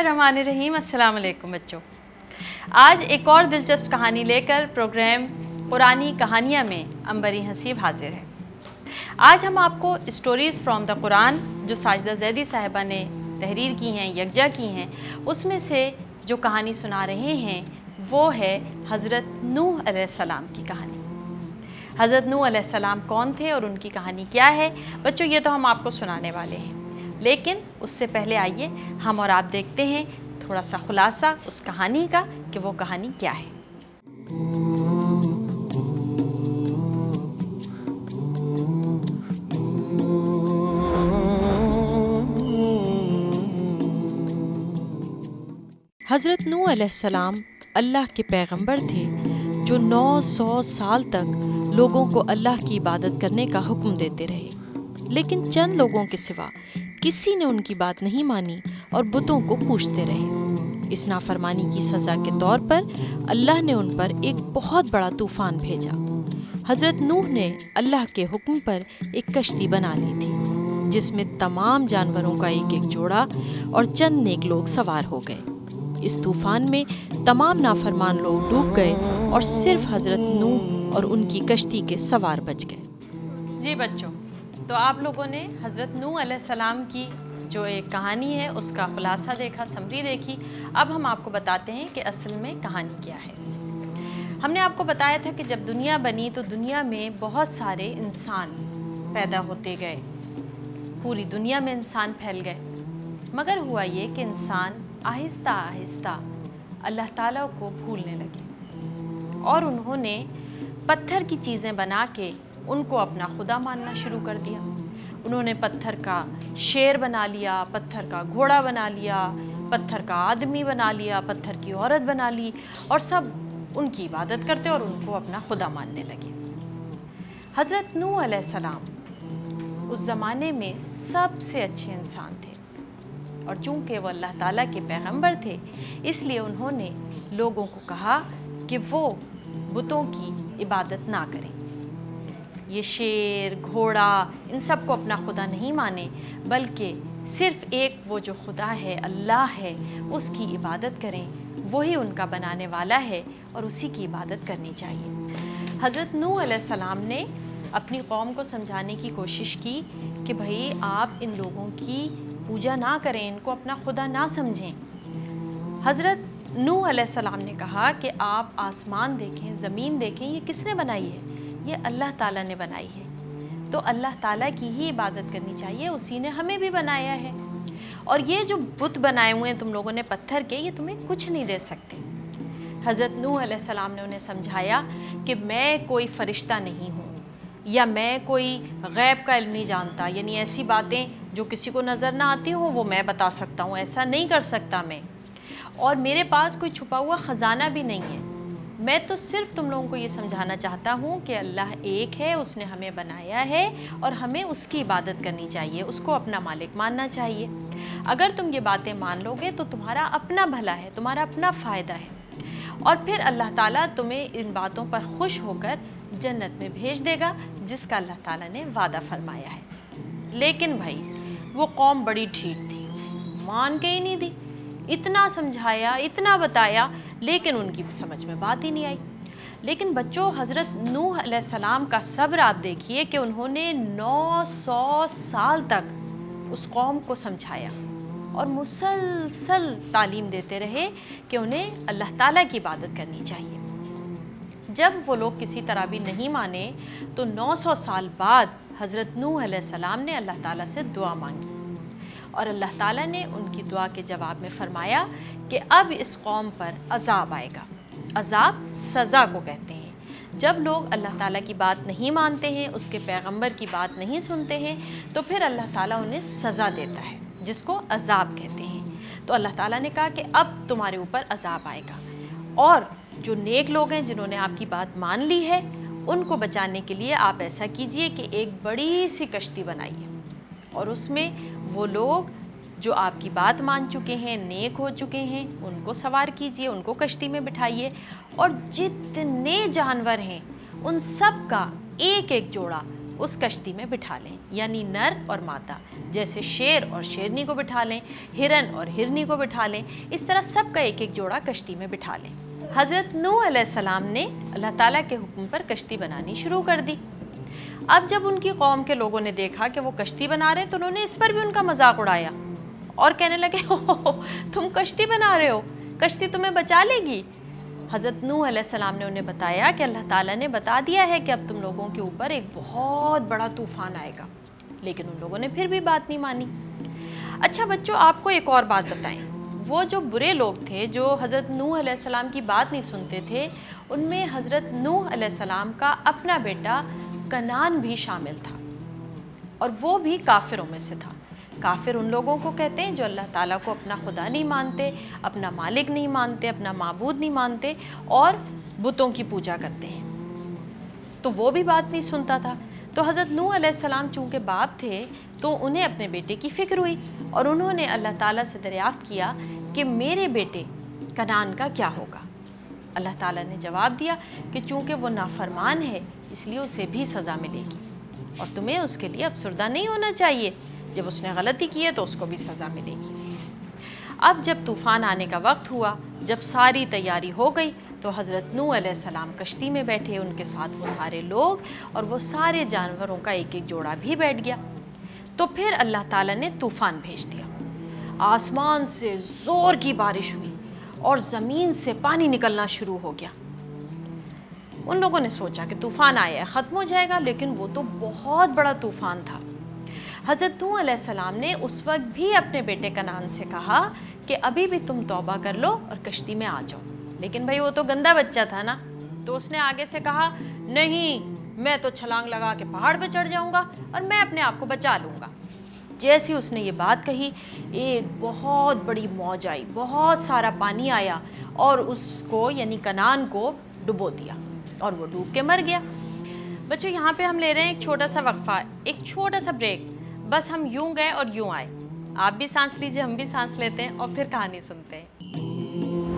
बिस्मिल्लाहिर्रहमानिर्रहीम। अस्सलाम वालेकुम बच्चों। आज एक और दिलचस्प कहानी लेकर प्रोग्राम कुरानी कहानियाँ में अंबरी हसीब हाजिर है। आज हम आपको स्टोरीज़ फ्रॉम द कुरान जो साजिदा ज़ैदी साहिबा ने तहरीर की हैं, यकजा की हैं, उसमें से जो कहानी सुना रहे हैं वो है हज़रत नूह अलैहिस्सलाम की कहानी। हज़रत नूह अलैहिस्सलाम कौन थे और उनकी कहानी क्या है बच्चों, ये तो हम आपको सुनाने वाले हैं, लेकिन उससे पहले आइए हम और आप देखते हैं थोड़ा सा खुलासा उस कहानी का कि वो कहानी क्या है। हज़रत नूह अलैहिस्सलाम अल्लाह के पैगंबर थे जो 900 साल तक लोगों को अल्लाह की इबादत करने का हुक्म देते रहे, लेकिन चंद लोगों के सिवा किसी ने उनकी बात नहीं मानी और बुतों को पूजते रहे। इस नाफरमानी की सज़ा के तौर पर अल्लाह ने उन पर एक बहुत बड़ा तूफ़ान भेजा। हज़रत नूह ने अल्लाह के हुक्म पर एक कश्ती बना ली थी जिसमें तमाम जानवरों का एक एक जोड़ा और चंद नेक लोग सवार हो गए। इस तूफ़ान में तमाम नाफरमान लोग डूब गए और सिर्फ हज़रत नूह और उनकी कश्ती के सवार बच गए। जी बच्चों, तो आप लोगों ने हज़रत नूह अलैहिस्सलाम की जो एक कहानी है उसका खुलासा देखा, समरी देखी। अब हम आपको बताते हैं कि असल में कहानी क्या है। हमने आपको बताया था कि जब दुनिया बनी तो दुनिया में बहुत सारे इंसान पैदा होते गए, पूरी दुनिया में इंसान फैल गए, मगर हुआ ये कि इंसान आहिस्ता आहिस्ता अल्लाह ताला को भूलने लगे और उन्होंने पत्थर की चीज़ें बना के उनको अपना खुदा मानना शुरू कर दिया। उन्होंने पत्थर का शेर बना लिया, पत्थर का घोड़ा बना लिया, पत्थर का आदमी बना लिया, पत्थर की औरत बना ली और सब उनकी इबादत करते और उनको अपना खुदा मानने लगे। हज़रत नूह अलैहिस्सलाम उस ज़माने में सबसे अच्छे इंसान थे और चूँकि वो अल्लाह ताला के पैगंबर थे इसलिए उन्होंने लोगों को कहा कि वो बुतों की इबादत ना करें, ये शेर घोड़ा इन सब को अपना खुदा नहीं माने, बल्कि सिर्फ़ एक वो जो खुदा है, अल्लाह है, उसकी इबादत करें। वही उनका बनाने वाला है और उसी की इबादत करनी चाहिए। हज़रत नूह अलैहिस्सलाम ने अपनी कौम को समझाने की कोशिश की कि भाई आप इन लोगों की पूजा ना करें, इनको अपना खुदा ना समझें। हज़रत नूह अलैहिस्सलाम ने कहा कि आप आसमान देखें, ज़मीन देखें, ये किसने बनाई है? ये अल्लाह ताला ने बनाई है, तो अल्लाह ताला की ही इबादत करनी चाहिए, उसी ने हमें भी बनाया है। और ये जो बुत बनाए हुए हैं तुम लोगों ने पत्थर के, ये तुम्हें कुछ नहीं दे सकते। हज़रत नूह अलैहिस्सलाम ने उन्हें समझाया कि मैं कोई फ़रिश्ता नहीं हूँ या मैं कोई गैब का इल्म नहीं जानता, यानी ऐसी बातें जो किसी को नज़र ना आती हों वो मैं बता सकता हूँ, ऐसा नहीं कर सकता मैं। और मेरे पास कोई छुपा हुआ ख़जाना भी नहीं है। मैं तो सिर्फ तुम लोगों को ये समझाना चाहता हूँ कि अल्लाह एक है, उसने हमें बनाया है और हमें उसकी इबादत करनी चाहिए, उसको अपना मालिक मानना चाहिए। अगर तुम ये बातें मान लोगे तो तुम्हारा अपना भला है, तुम्हारा अपना फ़ायदा है और फिर अल्लाह ताला तुम्हें इन बातों पर खुश होकर जन्नत में भेज देगा जिसका अल्लाह ताला ने वादा फरमाया है। लेकिन भाई वो कौम बड़ी ठीक थी, मान के ही नहीं दी। इतना समझाया, इतना बताया, लेकिन उनकी समझ में बात ही नहीं आई। लेकिन बच्चों, हज़रत नूह अलैहिस्सलाम का सब्र आप देखिए कि उन्होंने 900 साल तक उस कौम को समझाया और मुसलसल तालीम देते रहे कि उन्हें अल्लाह ताला की इबादत करनी चाहिए। जब वो लोग किसी तरह भी नहीं माने तो 900 साल बाद हज़रत नूह अलैहिस्सलाम ने अल्लाह ताला से दुआ मांगी और अल्लाह ताला ने उनकी दुआ के जवाब में फ़रमाया कि अब इस कौम पर अज़ाब आएगा। अज़ाब सज़ा को कहते हैं। जब लोग अल्लाह ताला की बात नहीं मानते हैं, उसके पैगंबर की बात नहीं सुनते हैं, तो फिर अल्लाह ताला उन्हें सज़ा देता है जिसको अज़ाब कहते हैं। तो अल्लाह ताला ने कहा कि अब तुम्हारे ऊपर अज़ाब आएगा और जो नेक लोग हैं जिन्होंने आपकी बात मान ली है उनको बचाने के लिए आप ऐसा कीजिए कि एक बड़ी सी कश्ती बनाइए और उसमें वो लोग जो आपकी बात मान चुके हैं, नेक हो चुके हैं, उनको सवार कीजिए, उनको कश्ती में बिठाइए और जितने जानवर हैं उन सब का एक एक जोड़ा उस कश्ती में बिठा लें, यानी नर और मादा, जैसे शेर और शेरनी को बिठा लें, हिरन और हिरनी को बिठा लें, इस तरह सब का एक एक जोड़ा कश्ती में बिठा लें। हज़रत नूह अलैहिस्सलाम ने अल्लाह ताला के हुक्म पर कश्ती बनानी शुरू कर दी। अब जब उनकी कौम के लोगों ने देखा कि वो कश्ती बना रहे हैं तो उन्होंने इस पर भी उनका मजाक उड़ाया और कहने लगे, हो तुम कश्ती बना रहे हो, कश्ती तुम्हें बचा लेगी। हज़रत नूह अलैहिस्सलाम ने उन्हें बताया कि अल्लाह ताला ने बता दिया है कि अब तुम लोगों के ऊपर एक बहुत बड़ा तूफ़ान आएगा, लेकिन उन लोगों ने फिर भी बात नहीं मानी। अच्छा बच्चों, आपको एक और बात बताएं, वो जो बुरे लोग थे जो हज़रत नूह अलैहिस्सलाम की बात नहीं सुनते थे, उनमें हज़रत नूह अलैहिस्सलाम का अपना बेटा कनान भी शामिल था, और वो भी काफिरों में से था। काफिर उन लोगों को कहते हैं जो अल्लाह ताला को अपना खुदा नहीं मानते, अपना मालिक नहीं मानते, अपना माबूद नहीं मानते और बुतों की पूजा करते हैं। तो वो भी बात नहीं सुनता था। तो हज़रत नूह अलैहिस्सलाम चूँकि बाप थे तो उन्हें अपने बेटे की फ़िक्र हुई और उन्होंने अल्लाह ताला से दरियाफ़्त किया कि मेरे बेटे कनान का क्या होगा। अल्लाह ताला ने जवाब दिया कि चूँकि वो नाफरमान है इसलिए उसे भी सज़ा मिलेगी और तुम्हें उसके लिए अफसरदा नहीं होना चाहिए, जब उसने गलती की है तो उसको भी सज़ा मिलेगी। अब जब तूफ़ान आने का वक्त हुआ, जब सारी तैयारी हो गई तो हज़रत नूह अलैहिस्सलाम कश्ती में बैठे, उनके साथ वो सारे लोग और वो सारे जानवरों का एक एक जोड़ा भी बैठ गया। तो फिर अल्लाह ताला ने तूफ़ान भेज दिया। आसमान से ज़ोर की बारिश हुई और ज़मीन से पानी निकलना शुरू हो गया। उन लोगों ने सोचा कि तूफ़ान आया है, ख़त्म हो जाएगा, लेकिन वो तो बहुत बड़ा तूफ़ान था। हज़रत नूह अलैहिस्सलाम ने उस वक्त भी अपने बेटे कनान से कहा कि अभी भी तुम तौबा कर लो और कश्ती में आ जाओ, लेकिन भाई वो तो गंदा बच्चा था ना, तो उसने आगे से कहा, नहीं, मैं तो छलांग लगा के पहाड़ पे चढ़ जाऊंगा और मैं अपने आप को बचा लूँगा। जैसे उसने ये बात कही, एक बहुत बड़ी मौज आई, बहुत सारा पानी आया और उसको यानी कनान को डुबो दिया और वो डूब के मर गया। बच्चों, यहाँ पे हम ले रहे हैं एक छोटा सा वक्फा, एक छोटा सा ब्रेक। बस हम यूं गए और यूं आए। आप भी सांस लीजिए, हम भी सांस लेते हैं और फिर कहानी सुनते हैं।